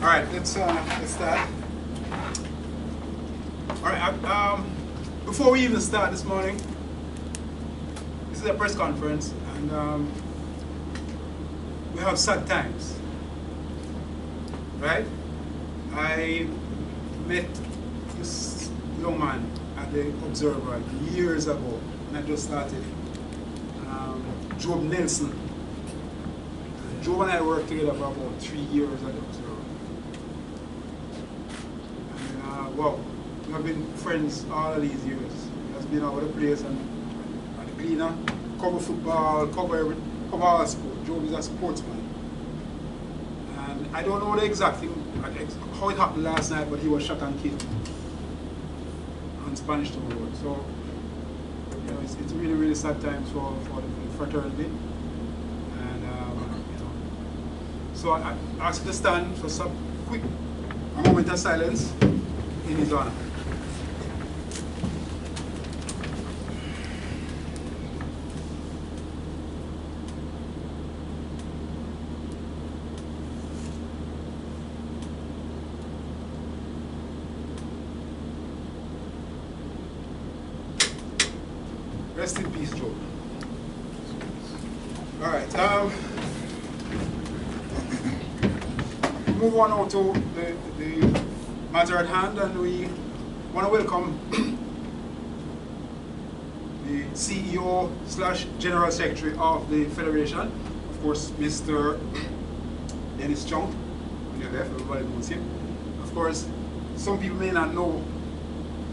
right, let's start. All right, before we even start this morning, this is a press conference, and we have sad times, right? I met this young man at the Observer years ago, and I just started. Job Nelson. Job and I worked together for about 3 years at the Observer. And wow, we have been friends all of these years. He has been all over the place and at the Gleaner, cover football, cover all sport. Job is a sportsman. And I don't know the exact thing, how it happened last night, but he was shot and killed on Spanish Town Road. So, you know, it's really, really sad times for the fraternity. And, you know, so I ask you to stand for some a moment of silence in his honor. Rest in peace, Joe. All right. Move on now to the matter at hand, and we want to welcome the CEO / General Secretary of the Federation, of course, Mr. Dennis Chung. On your left, everybody knows him. Of course, some people may not know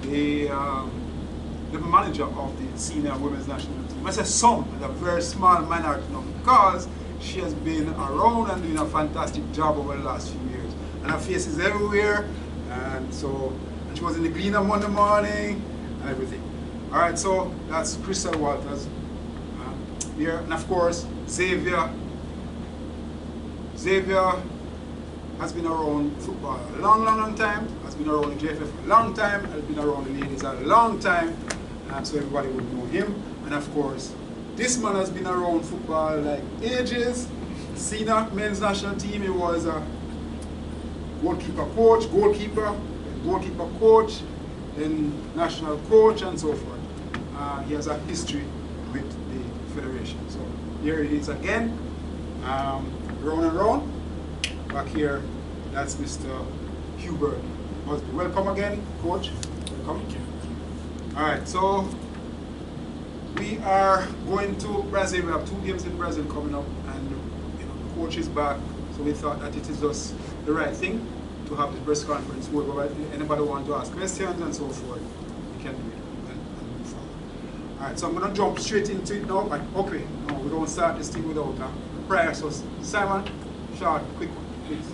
the manager of the senior women's national team. I say some, it's a very small minority now, because she has been around and doing a fantastic job over the last few years. And her face is everywhere, and she was in the Gleaner Monday morning and everything. All right, so that's Crystal Walters here, and of course Xavier. Xavier has been around football a long time, has been around the JFF for a long time, has been around the ladies a long time, so everybody would know him. And of course, this man has been around football like ages. Senior men's national team, he was a goalkeeper coach, then national coach, and so forth. He has a history with the Federation. So here it is again, round and round. Back here, that's Mr. Hubert Busby. Welcome again, Coach. Welcome. Thank you. All right, so we are going to Brazil. We have 2 games in Brazil coming up, and you know, the coach is back. So we thought that it is just the right thing to have the press conference where anybody want to ask questions and so forth, we can do it and move forward. All right, so I'm going to jump straight into it now. Okay, no, we don't start this thing without a prayer. So Simon, short, quick one, please.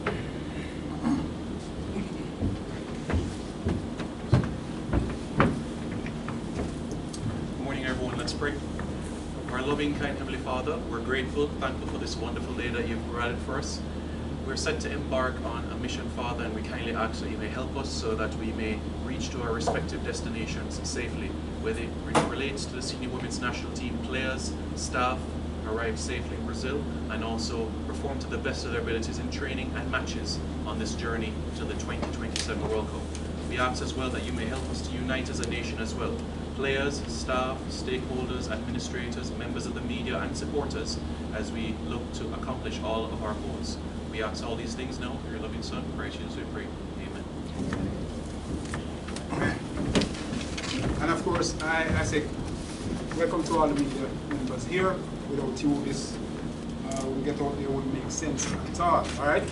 Our loving, kind Heavenly Father, we're grateful, thankful for this wonderful day that you've provided for us. We're set to embark on a mission, Father, and we kindly ask that you may help us so that we may reach to our respective destinations safely, whether it relates to the senior women's national team players, staff, arrive safely in Brazil, and also perform to the best of their abilities in training and matches on this journey to the 2027 World Cup. We ask as well that you may help us to unite as a nation as well. Players, staff, stakeholders, administrators, members of the media and supporters as we look to accomplish all of our goals. We ask all these things now for your loving Son, Christ Jesus we pray. Amen. And of course, I say welcome to all the media members here. Without you, this we get out there wouldn't make sense at all. Alright?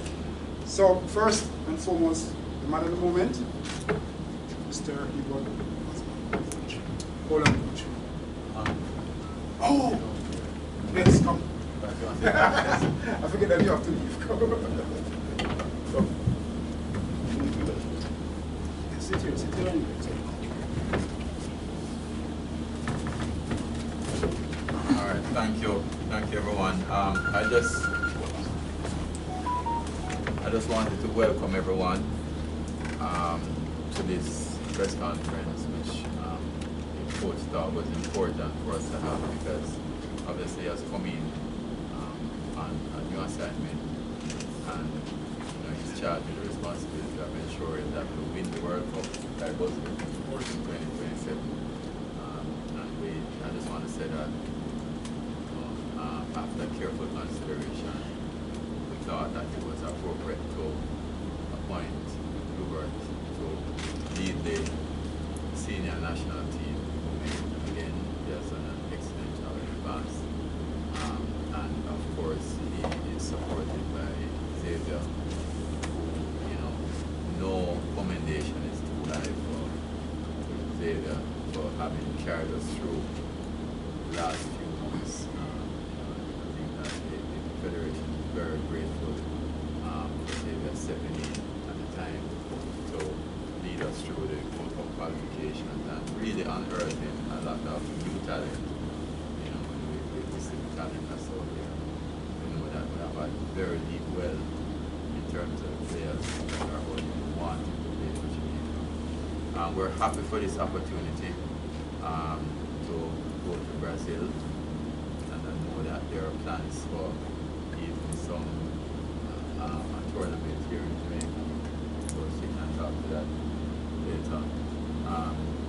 So first and foremost, the man of the moment, Mr. Hubert. Hold on, Coach. Oh! Let's come. I forget that you have to leave. Come. Sit here anyway. Alright, thank you everyone. I just wanted to welcome everyone to this press conference, which Coach thought was important for us to have, because obviously he has come in on a new assignment, and he's charged with the responsibility of ensuring that we win the World Cup by Busby in 2027. And I just want to say that after careful consideration, we thought that it was appropriate to appoint Hubert to lead the senior national team. Again, he has done an excellent job in advance. And of course, he is supported by Xavier, who, no commendation is too high for Xavier for having carried us through the last few months. I think that the Federation is very grateful for Xavier stepping in at the time to lead us through the World Cup qualifications and really unearthing a lot of new talent. We see the talent that's out there. That we have a very deep well in terms of players that are only wanting to play for Jamaica. We're happy for this opportunity to go to Brazil, and I know that there are plans for even some a tournament here in Jamaica. Of course, we can talk to that later.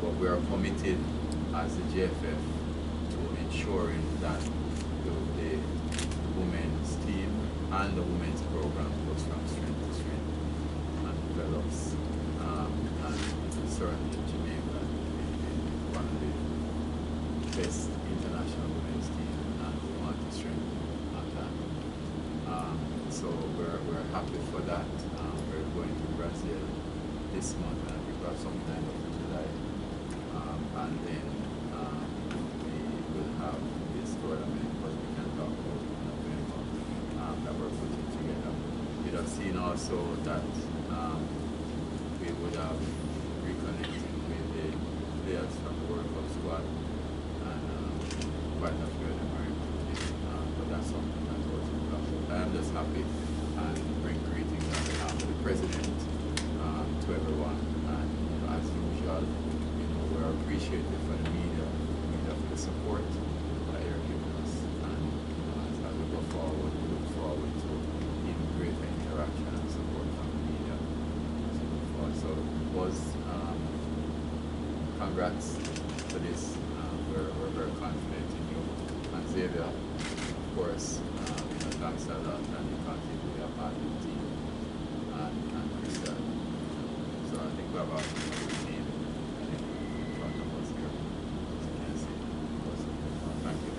But we are committed as the GFF to ensuring that the women's team and the women's program goes from strength to strength and develops. And certainly Jamaica is one of the best international women's team, and we want to strengthen on that. So we're happy for that. We're going to Brazil this month, and I think we have some time up to July. And then we will have this tournament, but we can talk about November that we're putting together. You'd have seen also that we would have reconnected with the players from the World Cup squad, and quite a few of them are included, but that's something that was I am just happy and bring greetings on behalf of the President to everyone, and as usual, we're appreciative for the media for the support that you're giving us, and as we go forward, we look forward to even greater interaction and support from the media as we move forward. So Buzz, congrats for this. We're very confident in you, and Xavier, of course, thanks a lot, and you continue to be a part of the team, and Christian. So I think we have a good team in front of us here, as you can see. Thank you.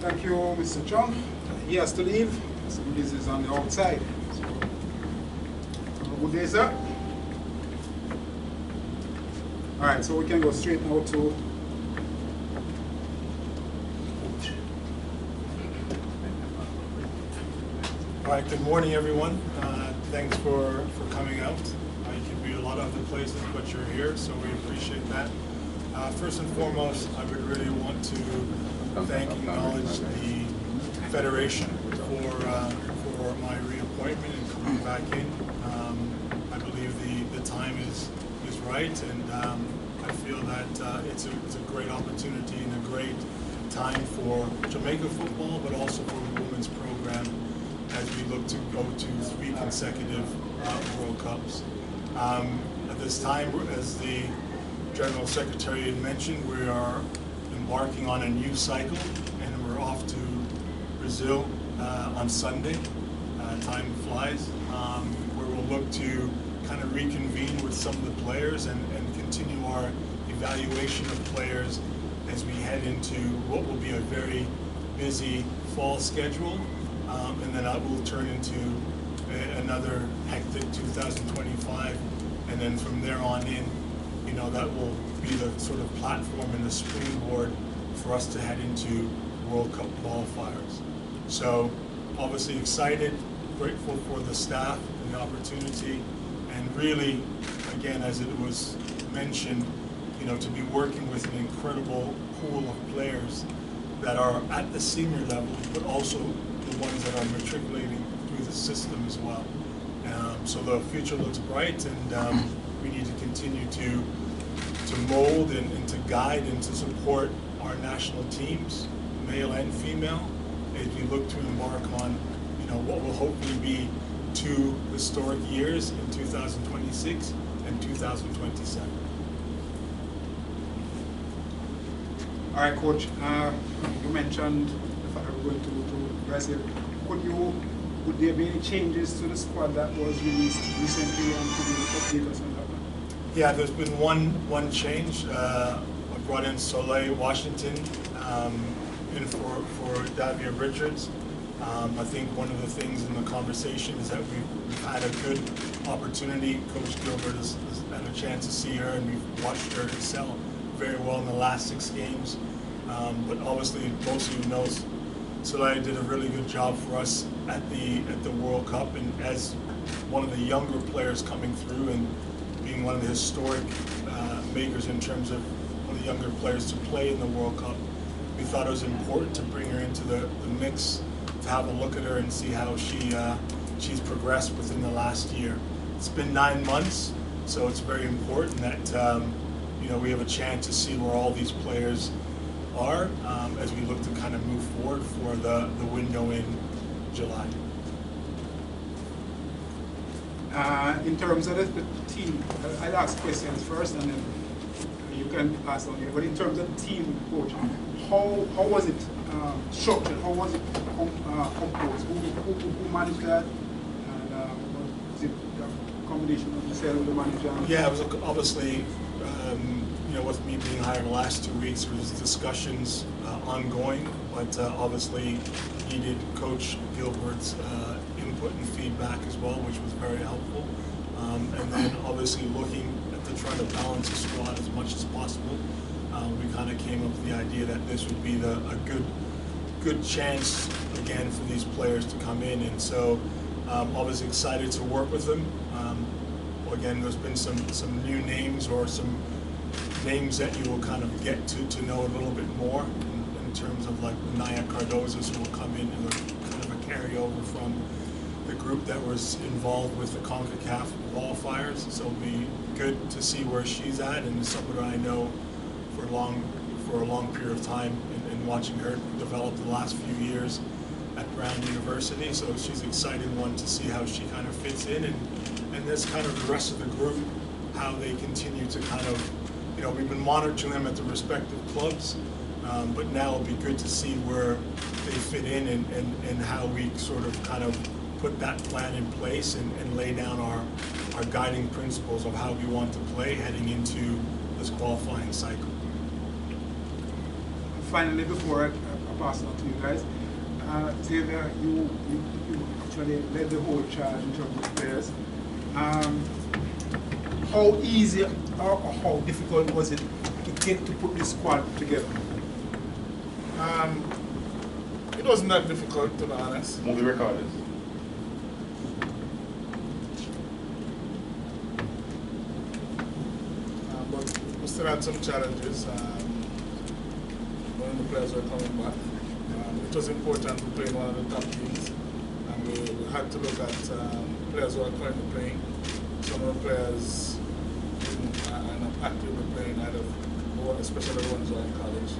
Thank you, Mr. Chung. He has to leave, so this is on the outside. So, have a good day, sir. All right, so we can go straight now to All right, good morning, everyone. Thanks for coming out. You could be a lot of other places, but you're here, so we appreciate that. First and foremost, I would really want to acknowledge the Federation for my reappointment and coming back in. I believe the time is right, and I feel that it's a great opportunity and a great time for Jamaica football, but also for the women's program, as we look to go to 3 consecutive World Cups. At this time, as the General Secretary had mentioned, we are embarking on a new cycle, and we're off to Brazil on Sunday. Time flies, where we'll look to kind of reconvene with some of the players and continue our evaluation of players as we head into what will be a very busy fall schedule. And then that will turn into another hectic 2025, and then from there on in, that will be the sort of platform and the springboard for us to head into World Cup qualifiers. So obviously excited, grateful for the staff and the opportunity, and really, again, as it was mentioned, to be working with an incredible pool of players that are at the senior level, but also the ones that are matriculating through the system as well. So the future looks bright, and we need to continue to mold and to guide and to support our national teams, male and female, as we look to embark on, what will hopefully be 2 historic years in 2026 and 2027. All right, Coach. You mentioned the fact that we're going to Brazil. Would there be any changes to the squad that was released recently, and could you update us on that one? Yeah, there's been one change. I brought in Soleil Washington in for Davia Richards. I think one of the things in the conversation is that we've had a good opportunity. Coach Gilbert has had a chance to see her, and we've watched her excel very well in the last 6 games. But obviously, most of you know, Soleil did a really good job for us at the World Cup, and as one of the younger players coming through and being one of the historic makers in terms of one of the younger players to play in the World Cup, we thought it was important to bring her into the mix, to have a look at her and see how she's progressed within the last year. It's been 9 months, so it's very important that we have a chance to see where all these players are as we look to kind of move forward for the window in July. In terms of the team, I'll ask questions first, and then you can pass on here. But in terms of the team, Coach, how was it structured? How was it composed? Who managed that? And was it a combination of yourself and the manager? Yeah, it was obviously, with me being hired the last 2 weeks, there was discussions ongoing, but obviously needed Coach Gilbert's input and feedback as well, which was very helpful. And then obviously looking at trying to balance the squad as much as possible, we kind of came up with the idea that this would be a good chance again for these players to come in, and so I was excited to work with them. Again, there's been some new names, or some names that you will kind of get to know a little bit more in terms of like Naya Cardozas, who will come in as kind of a carryover from the group that was involved with the CONCACAF qualifiers. So it'll be good to see where she's at, and someone that I know for a long period of time, and watching her develop the last few years at Brown University. So she's an exciting one to see how she kind of fits in, and this kind of the rest of the group, how they continue to kind of, we've been monitoring them at the respective clubs, but now it'll be good to see where they fit in, and how we sort of kind of put that plan in place, and lay down our guiding principles of how we want to play heading into this qualifying cycle. Finally, before I pass it on to you guys, Xavier, you actually led the whole charge in terms of players. How easy or how difficult was it to put this squad together? It wasn't that difficult, to be honest. Movie recorders. But we still had some challenges when the players were coming back. It was important to play one of the top teams, and we had to look at players who are currently playing. Some of the players are not actively playing, especially the ones who are in college.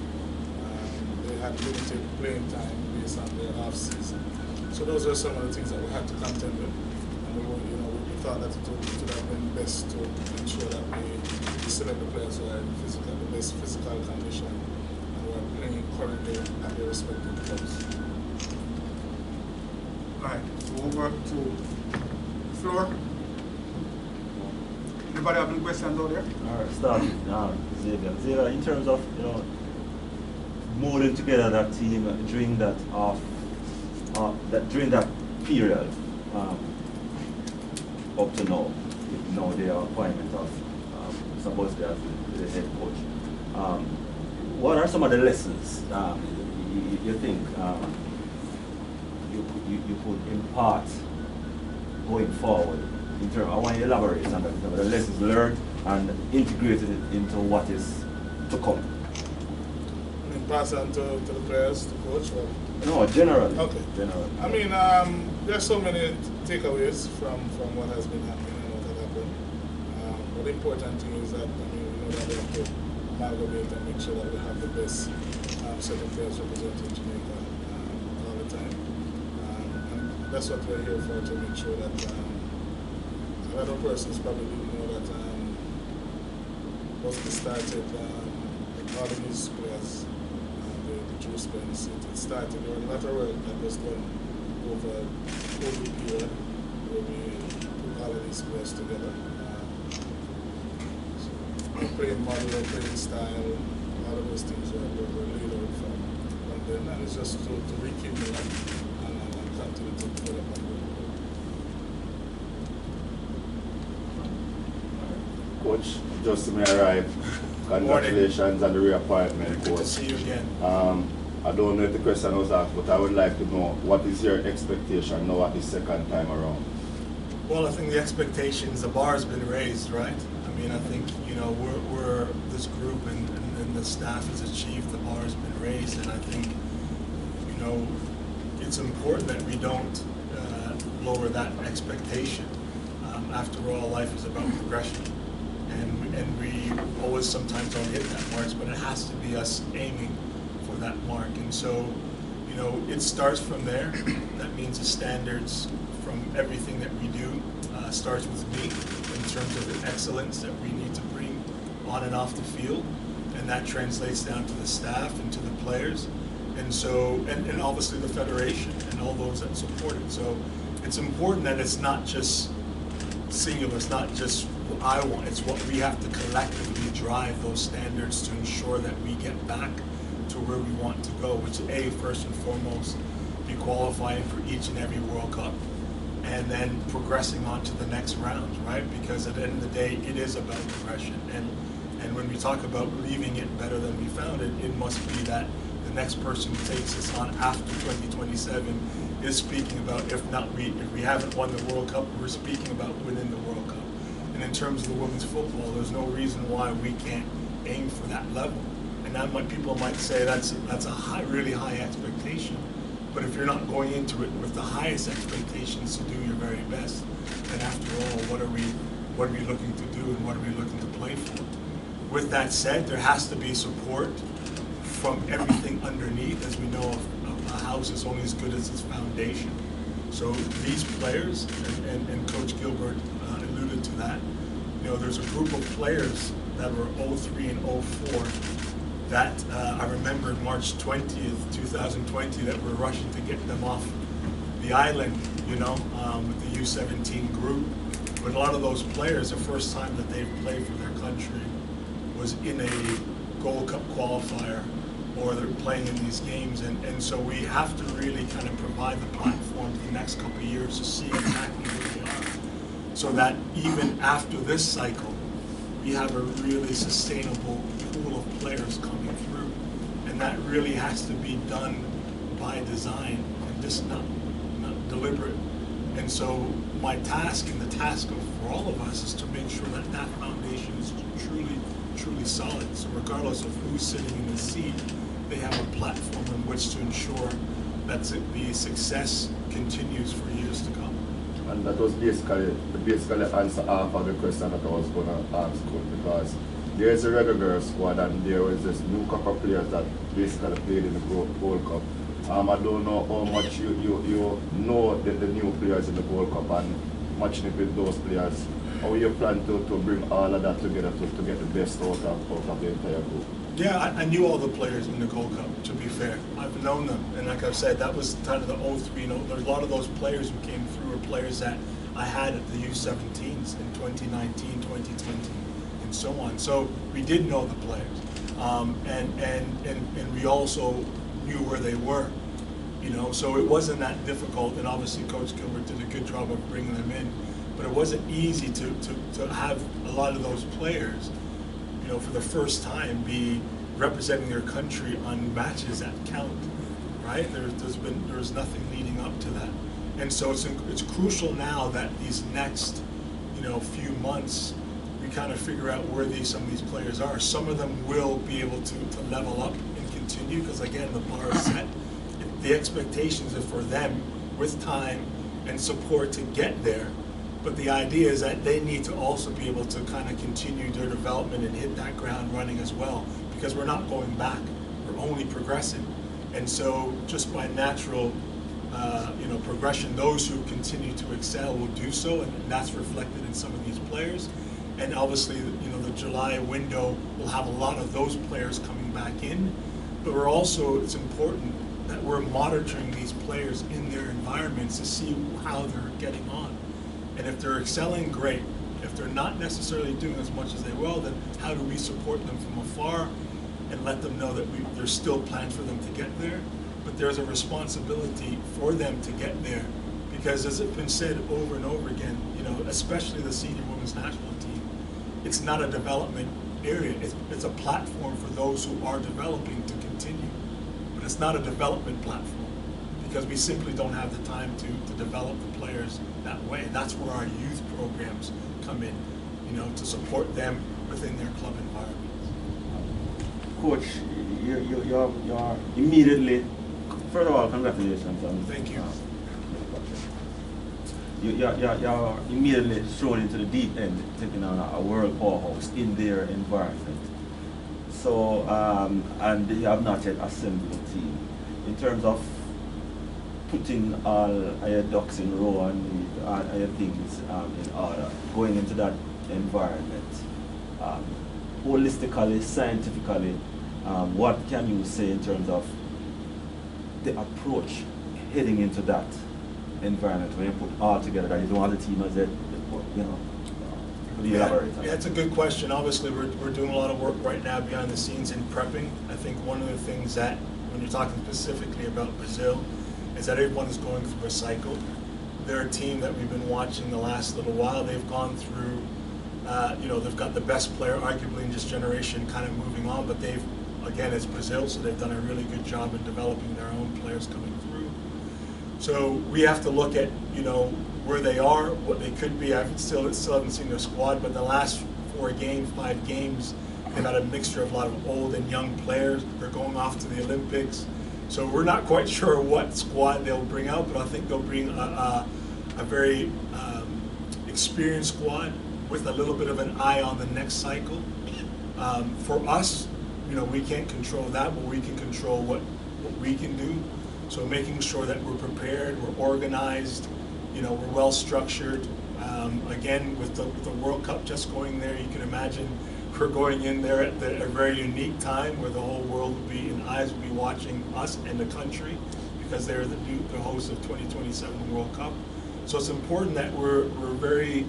They had limited playing time based on their off season. So those are some of the things that we had to contend with. And we thought that it would have been best to ensure that we select the players who are in the best physical condition, and who are playing currently at their respective clubs. All right, over to the floor. Anybody have any questions out there? All right, start with Xavier. Xavier, in terms of molding together that team during that period up to now, their appointment of supposedly as the head coach. What are some of the lessons you think you could impart going forward? In terms, I want you to elaborate on the lessons learned and integrated it into what is to come. I mean, pass on to the players, the coach? Or? No, generally. Okay. Generally. I mean, there are so many takeaways from what has been happening and what has happened. But the important thing is that, we know that we have to amalgamate and make sure that we have the best set of players representing Jamaica all the time. And that's what we're here for, to make sure that a lot of persons probably didn't know that Busby started all of these players, the Jewish players. It started, there were a lot of work that was done over COVID period where we put all of these players together. Playing model, playing style, all of those things were laid out from then, and it's just to rekindle that and continue to develop and grow. Coach, just to me arrive, congratulations on the reappointment, Good coach. to see you again. I don't know if the question was asked, but I would like to know, what is your expectation now at the second time around? Well, I think the expectations, the bar has been raised, right? I mean, I think, you know, we're this group and the staff has achieved, the bar has been raised, and I think, you know, it's important that we don't lower that expectation. After all, life is about progression, and we always sometimes don't hit that mark, but it has to be us aiming for that mark. And so, you know, it starts from there. That means the standards from everything that we do starts with me in terms of the excellence that we need to bring on and off the field, and that translates down to the staff and to the players, and so and obviously the federation and all those that support it. So it's important that it's not just singular, it's not just what I want, it's what we have to collectively drive those standards to ensure that we get back to where we want to go, which first and foremost, be qualifying for each and every World Cup, and then progressing on to the next round, right? Because at the end of the day, it is about progression. And when we talk about leaving it better than we found it, it must be that the next person who takes us on after 2027 is speaking about, if we haven't won the World Cup, we're speaking about winning the World Cup. And in terms of the women's football, there's no reason why we can't aim for that level. And that people might say that's a really high expectation. But if you're not going into it with the highest expectations to do your very best, then after all, what are we looking to do and what are we looking to play for? With that said, there has to be support from everything underneath. As we know, a house is only as good as its foundation. So these players, and Coach Gilbert alluded to that, you know, there's a group of players that were 03 and 04 that I remember March 20th, 2020, that we're rushing to get them off the island, you know, with the U17 group. But a lot of those players, the first time that they've played for their country was in a Gold Cup qualifier, or they're playing in these games. And so we have to really kind of provide the platform for the next couple of years to see exactly where they are, so that even after this cycle, we have a really sustainable pool of players coming through. And that really has to be done by design and just not deliberate. And so my task and the task for all of us is to make sure that that foundation is truly solid. So regardless of who's sitting in the seat, they have a platform on which to ensure that the success continues for years to come. And that was basically answer half of the question that I was going to ask, because there is a Reggae Girlz squad and there was this new couple of players that basically played in the Gold Cup. I don't know how much you know the new players in the Gold Cup and matching it with those players. How you plan to bring all of that together to get the best out of the entire group? Yeah, I knew all the players in the Gold Cup, to be fair. I've known them, and like I've said, that was kind of the 03, you know, there's a lot of those players who came through were players that I had at the U17s in 2019, 2020, and so on. So we did know the players, and we also knew where they were, you know, so it wasn't that difficult, and obviously Coach Gilbert did a good job of bringing them in, but it wasn't easy to have a lot of those players, you know, for the first time be representing their country on matches that count, right? There's nothing leading up to that. And so it's crucial now that these next, you know, few months, we kind of figure out where some of these players are. Some of them will be able to level up and continue, because again, the bar is set. The expectations are for them with time and support to get there. But the idea is that they need to also be able to kind of continue their development and hit that ground running as well, because we're not going back, we're only progressing. And so just by natural progression. Those who continue to excel will do so, and that's reflected in some of these players. And obviously, the July window will have a lot of those players coming back in. But it's important that we're monitoring these players in their environments to see how they're getting on. And if they're excelling, great. If they're not necessarily doing as much as they will, then how do we support them from afar and let them know that there's still plans for them to get there? But there's a responsibility for them to get there, because as it's been said over and over again, especially the senior women's national team, it's not a development area. It's a platform for those who are developing to continue, but it's not a development platform, because we simply don't have the time to develop the players that way. That's where our youth programs come in, to support them within their club environments. Coach, you're immediately, first of all, congratulations on. Thank you. You're immediately thrown into the deep end, taking on a world powerhouse in their environment. So, and you have not yet assembled a team. In terms of putting all your ducks in a row and all your things in order, going into that environment, holistically, scientifically, what can you say in terms of the approach heading into that environment when you put all together, that you don't have the team as it, could you elaborate on that? Yeah, it's a good question. Obviously, we're doing a lot of work right now behind the scenes in prepping. I think one of the things that, when you're talking specifically about Brazil, is that everyone is going through a cycle. They're a team that we've been watching the last little while. They've gone through, they've got the best player arguably in this generation kind of moving on, but again, it's Brazil, so they've done a really good job in developing their own players coming through. So we have to look at, where they are, what they could be. I still haven't seen their squad, but the last 5 games, they've had a mixture of a lot of old and young players. They're going off to the Olympics. So we're not quite sure what squad they'll bring out, but I think they'll bring a very experienced squad with a little bit of an eye on the next cycle. For us, we can't control that, but we can control what we can do. So making sure that we're prepared, we're organized, we're well structured. Again, with the World Cup just going there, you can imagine we're going in there at a very unique time where the whole world will be, and eyes will be watching us and the country, because they're the host of 2027 World Cup. So it's important that we're very,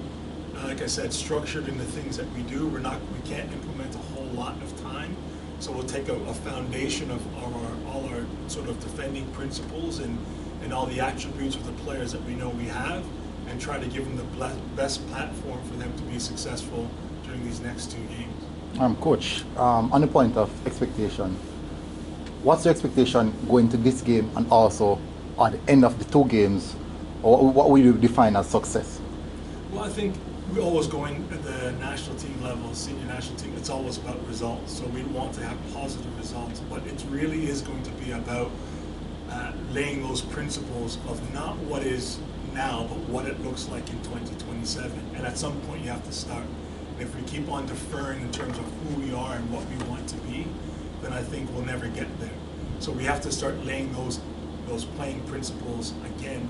like I said, structured in the things that we do. We can't implement a whole lot of time. So we'll take a foundation of all our sort of defending principles and all the attributes of the players that we know we have, and try to give them the best platform for them to be successful during these next 2 games. Coach, on the point of expectation, what's your expectation going to this game, and also at the end of the 2 games, or what will you define as success? Well, I think we always go in at the national team level, senior national team, it's always about results. So we want to have positive results, but it really is going to be about laying those principles of not what is now, but what it looks like in 2027. And at some point you have to start. And if we keep on deferring in terms of who we are and what we want to be, then I think we'll never get there. So we have to start laying those playing principles again,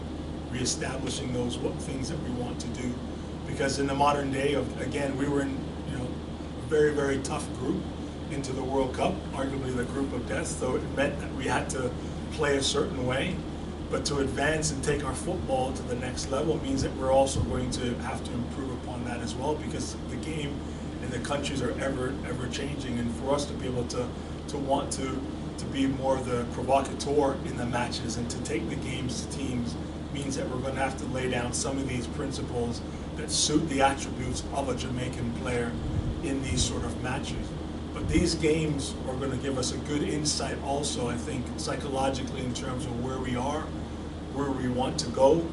reestablishing what things that we want to do. Because in the modern day, we were in a very, very tough group into the World Cup, arguably the group of death, so it meant that we had to play a certain way. But to advance and take our football to the next level means that we're also going to have to improve upon that as well, because the game and the countries are ever changing. And for us to be able to want to be more the provocateur in the matches and to take the games to teams means that we're going to have to lay down some of these principles that suit the attributes of a Jamaican player in these sort of matches. But these games are going to give us a good insight also, I think, psychologically, in terms of where we are, where we want to go.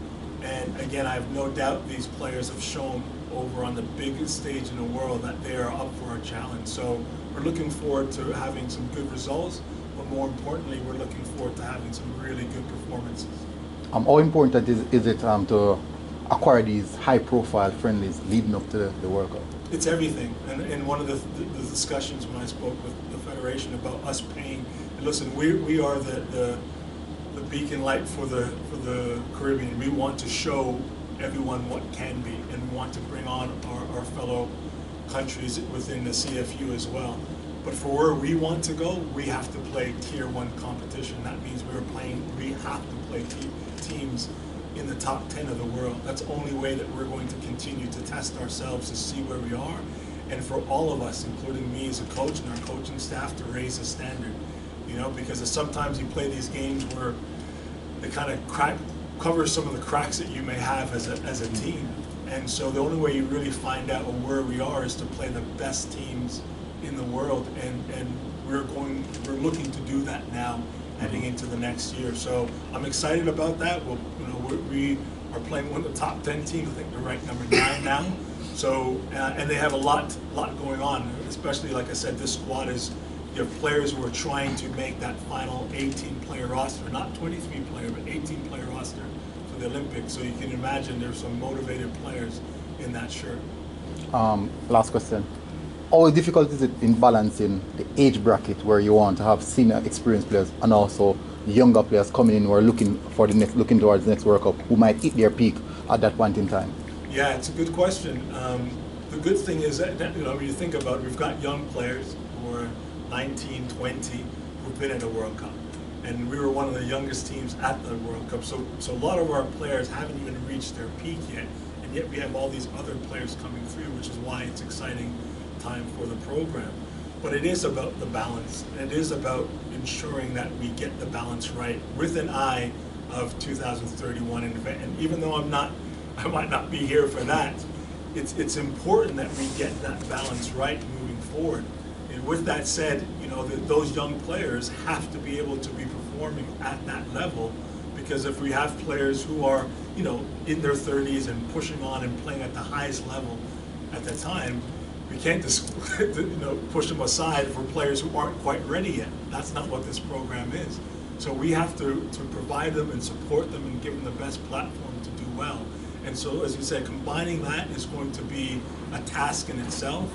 And again, I have no doubt these players have shown over on the biggest stage in the world that they are up for a challenge. So we're looking forward to having some good results, but more importantly, we're looking forward to having some really good performances. How important is it to acquire these high-profile friendlies leading up to the World Cup? It's everything, and one of the discussions when I spoke with the Federation about us paying, and listen, we are the beacon light for the the Caribbean. We want to show everyone what can be, and we want to bring on our fellow countries within the CFU as well. But for where we want to go, we have to play Tier 1 competition. That means we have to play teams in the top 10 of the world. That's the only way that we're going to continue to test ourselves to see where we are, and for all of us, including me as a coach and our coaching staff, to raise the standard. You know, because sometimes you play these games where they kind of cover some of the cracks that you may have as a team. And so the only way you really find out where we are is to play the best teams in the world, and we're looking to do that now, heading into the next year. So I'm excited about that. We are playing one of the top 10 teams. I think they're ranked number 9 now. So and they have a lot going on. Especially, like I said, this squad is, you have players who are trying to make that final 18-player roster, not 23-player, but 18-player roster for the Olympics. So you can imagine there's some motivated players in that shirt. Last question. How difficult is it in balancing the age bracket where you want to have senior experienced players and also younger players coming in who are looking towards the next World Cup, who might hit their peak at that point in time? Yeah, it's a good question. The good thing is that, you know, when you think about it, we've got young players who are 19, 20, who've been at a World Cup. And we were one of the youngest teams at the World Cup. So a lot of our players haven't even reached their peak yet. And yet we have all these other players coming through, which is why it's exciting time for the program. But it is about the balance. It is about ensuring that we get the balance right with an eye of 2031. And even though I might not be here for that, it's important that we get that balance right moving forward. And with that said, you know, those young players have to be able to be performing at that level, because if we have players who are, you know, in their 30s and pushing on and playing at the highest level at the time, we can't just push them aside for players who aren't quite ready yet. That's not what this program is. So we have to provide them and support them and give them the best platform to do well. And so, as you said, combining that is going to be a task in itself.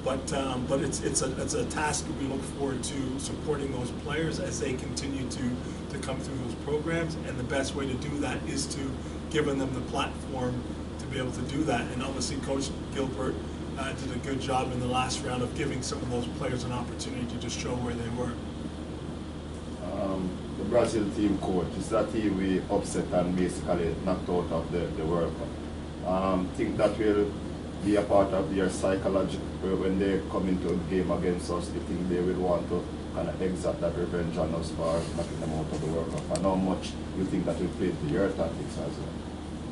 But it's a task that we look forward to supporting those players as they continue to come through those programs. And the best way to do that is to giving them the platform to be able to do that. And obviously, Coach Gilbert did a good job in the last round of giving some of those players an opportunity to just show where they were. The Brazil team coach, is that team we upset and basically knocked out of the World Cup. Think that will be a part of their psychology when they come into a game against us. Do you think they will want to kind of exact that revenge on us for knocking them out of the World Cup? And how much you think that will play to your tactics as well?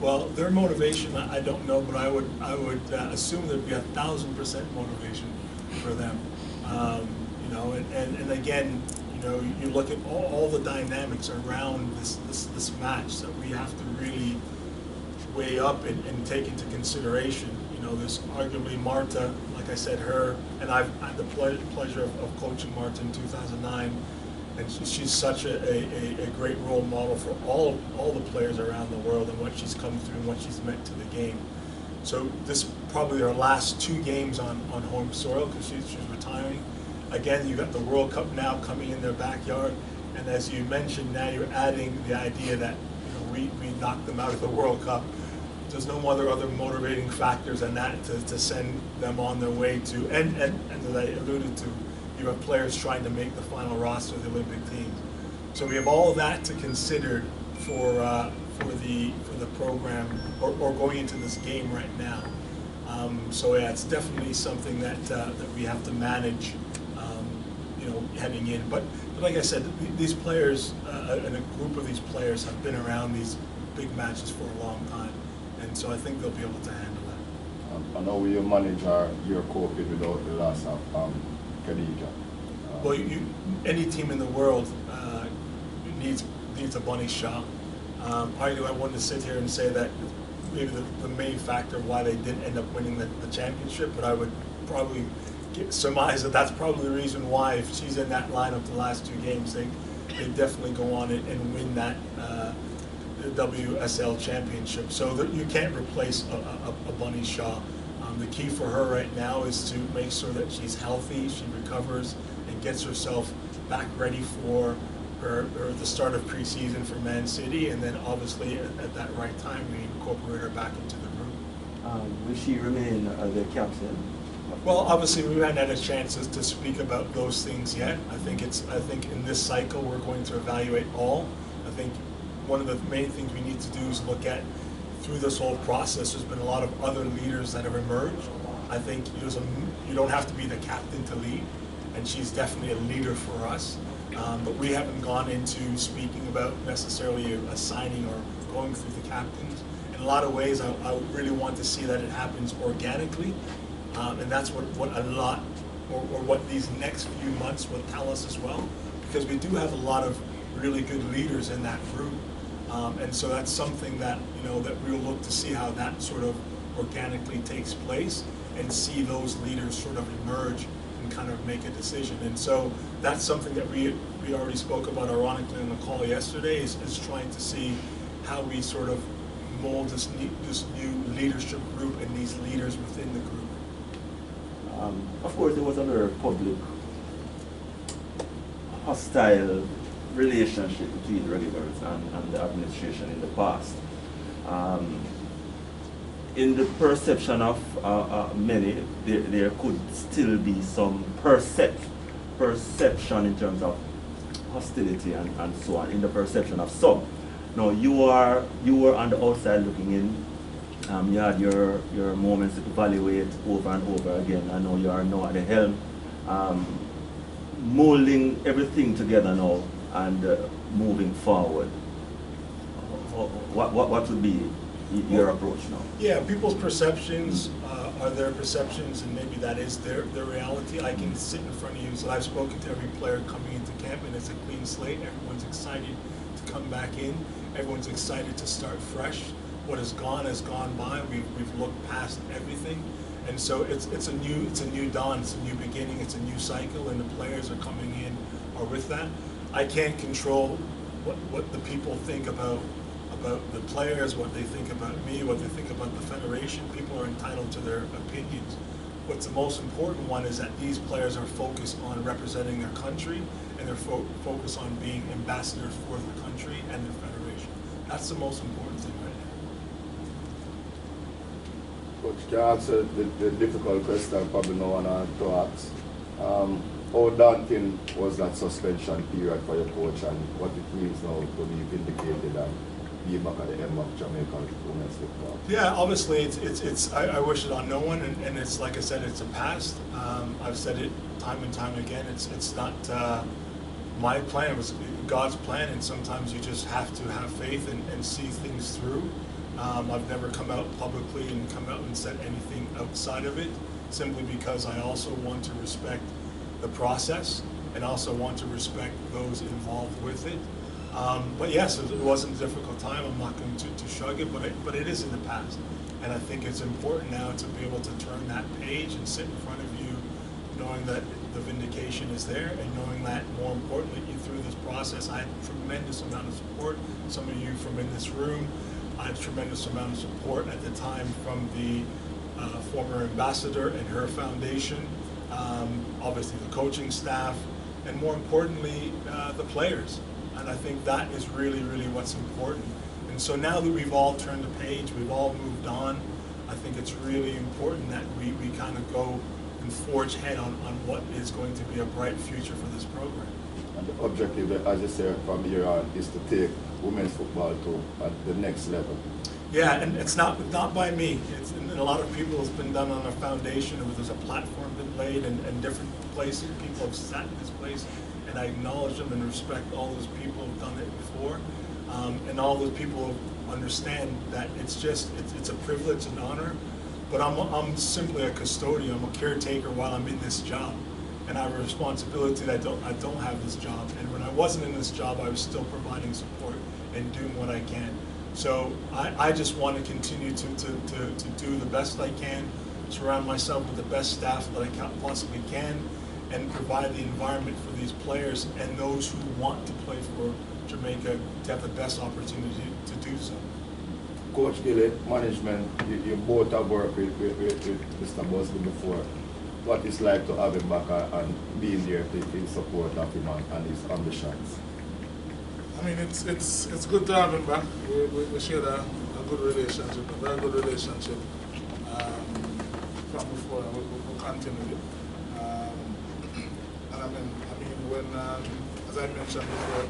Well, their motivation, I don't know, but I would assume there'd be 1,000% motivation for them. You know, and again, you know, you look at all the dynamics around this match that we have to really weigh up and take into consideration. You know, there's arguably Marta, like I said, her, and I've had the pleasure of coaching Marta in 2009. And she's such a great role model for all the players around the world and what she's come through and what she's meant to the game. So this is probably her last 2 games on home soil, because she's retiring. Again, you got the World Cup now coming in their backyard, and as you mentioned, now you're adding the idea that, you know, we knocked them out of the World Cup. There's no other motivating factors than that to send them on their way to, and as I alluded to, you have players trying to make the final roster of the Olympic teams. So we have all of that to consider for the program or going into this game right now. So yeah, it's definitely something that we have to manage, you know, heading in. But like I said, these players and a group of these players have been around these big matches for a long time, and so I think they'll be able to handle that. I know you manage your COVID without the loss of Khadija. Well, any team in the world needs a bunny shot. I wanted to sit here and say that maybe the main factor why they didn't end up winning the championship, but I would probably surmise that that's probably the reason why, if she's in that lineup the last 2 games, they definitely go on and win that WSL championship. So that you can't replace a Bunny Shaw. The key for her right now is to make sure that she's healthy, she recovers, and gets herself back ready for or the start of preseason for Man City, and then obviously at that right time we incorporate her back into the group. Will she remain the captain? Well, obviously we haven't had a chance to speak about those things yet. I think in this cycle we're going to evaluate all. I think one of the main things we need to do is look at, through this whole process, there's been a lot of other leaders that have emerged. I think you don't have to be the captain to lead, and she's definitely a leader for us. But we haven't gone into speaking about necessarily assigning or going through the captains. In a lot of ways, I really want to see that it happens organically, and that's what what these next few months will tell us as well, because we do have a lot of really good leaders in that group, and so that's something that that we'll look to see how that sort of organically takes place, and see those leaders sort of emerge and kind of make a decision. And so that's something that we already spoke about ironically on the call yesterday, is trying to see how we sort of mold this new leadership group and these leaders within the group. Of course, there was another public hostile relationship between Reggae Girlz and the administration in the past. In the perception of many, there could still be some perception in terms of hostility and so on, in the perception of some. Now, you were on the outside looking in. You had your moments to evaluate over and over again. I know you are now at the helm, molding everything together now and moving forward. What would be your approach now? Yeah, people's perceptions are their perceptions, and maybe that is their reality. I can sit in front of you, so I've spoken to every player coming into camp, and it's a clean slate. Everyone's excited to come back in. Everyone's excited to start fresh. What has gone by. We've looked past everything, and so it's a new dawn. It's a new beginning. It's a new cycle, and the players are coming in are with that. I can't control what the people think about the players, what they think about me, what they think about the federation. People are entitled to their opinions. What's the most important one is that these players are focused on representing their country, and they're focused on being ambassadors for the country and their federation. That's the most important thing right now. Coach, can I answer the difficult question probably no one to ask? How daunting was that suspension period for your coach, and what it means now to be vindicated and be back at the helm of Jamaican women's football? Yeah, obviously I wish it on no one, and it's like I said, it's a past. I've said it time and time again. It's not my plan. It was God's plan, and sometimes you just have to have faith and see things through. I've never come out publicly and said anything outside of it, simply because I also want to respect the process and also want to respect those involved with it. But yes, it wasn't a difficult time. I'm not going to shrug it, but it is in the past. And I think it's important now to be able to turn that page and sit in front of you knowing that the vindication is there, and knowing that, more importantly, through this process, I had a tremendous amount of support. Some of you from in this room, I had a tremendous amount of support at the time from the former ambassador and her foundation, obviously the coaching staff, and more importantly, the players. And I think that is really, really what's important. And so now that we've all turned the page, we've all moved on, I think it's really important that we kind of go and forge ahead on what is going to be a bright future for this program. And the objective, as you say, from here on, is to take women's football to the next level. Yeah, and it's not by me. And a lot of people, it's been done on a foundation. There's a platform been laid, and different places. People have sat in this place, and I acknowledge them and respect all those people who've done it before, and all those people understand that it's a privilege and honor. But I'm simply a custodian. I'm a caretaker while I'm in this job, and I have a responsibility that I don't have this job. And when I wasn't in this job, I was still providing support and doing what I can. So I just want to continue to do the best I can, surround myself with the best staff that I possibly can, and provide the environment for these players and those who want to play for Jamaica to have the best opportunity to do so. Coach Gilly, management, you both have worked with Mr. Busby before. What it's like to have him back and being there in support of him and his ambitions? I mean, it's good to have him back. We shared a good relationship, a very good relationship from before, and we'll continue it. And I mean, when, as I mentioned before,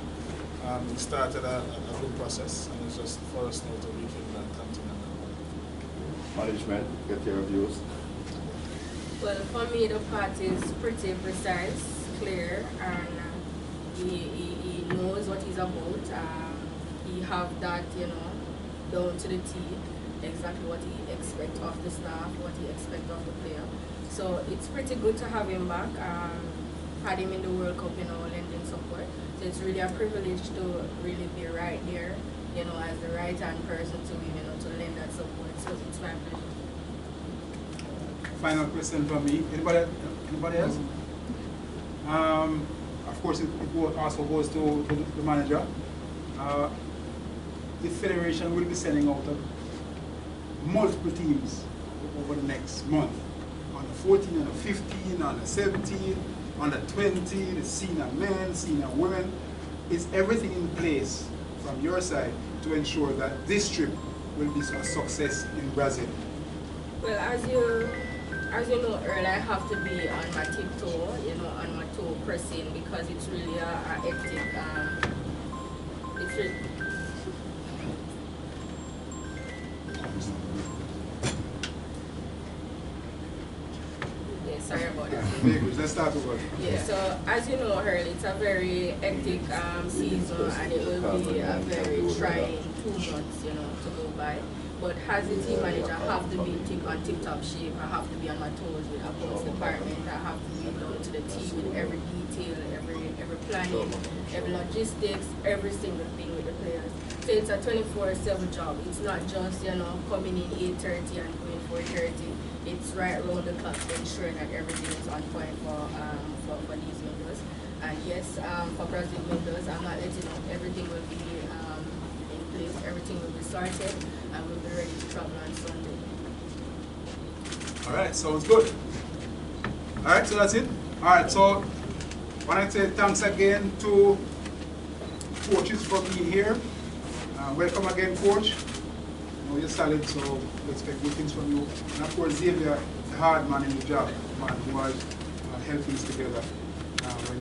we started a good process, and it's just for us now to rekindle and continue. Management, get your views. Well, for me, the part is pretty precise, clear, and he knows what he's about. He have that, you know, down to the T, exactly what he expects of the staff, what he expects of the player. So it's pretty good to have him back. Had him in the World Cup, you know, lending support. So it's really a privilege to really be right there, you know, as the right-hand person to him, you know, to lend that support. So it's my pleasure. Final question from me. Anybody else? Of course, it also goes to the manager. The federation will be sending out multiple teams over the next month. On the 14, on the 15, on the 17, on the 20, the senior men, senior women. Is everything in place from your side to ensure that this trip will be a success in Brazil? Well, as you know, Earl, I have to be on my tiptoe, you know, on my toe pressing, because it's really a hectic, it's really, yeah, sorry about that. Let's start over. Yeah, so as you know, Earl, it's a very hectic season, and it will be a very trying 2 months, you know, to go by. But as a team manager, I have to be on tip-top shape. I have to be on my toes with accounts department. I have to be down to the T with every detail, every planning, every logistics, every single thing with the players. So it's a 24/7 job. It's not just, you know, coming in 8:30 and going 4:30. It's right around the clock to ensure that everything is on point for these members. And yes, for Brazil members, I'm not letting know everything will be in place, everything will be sorted, and we'll be ready to travel on Sunday. All right, sounds good. All right, so that's it. All right, so I want to say thanks again to coaches for being here. Welcome again, coach. You know, you're solid, so we expect good things from you. And of course, Xavier, the hard man in the job, man who was helping us together.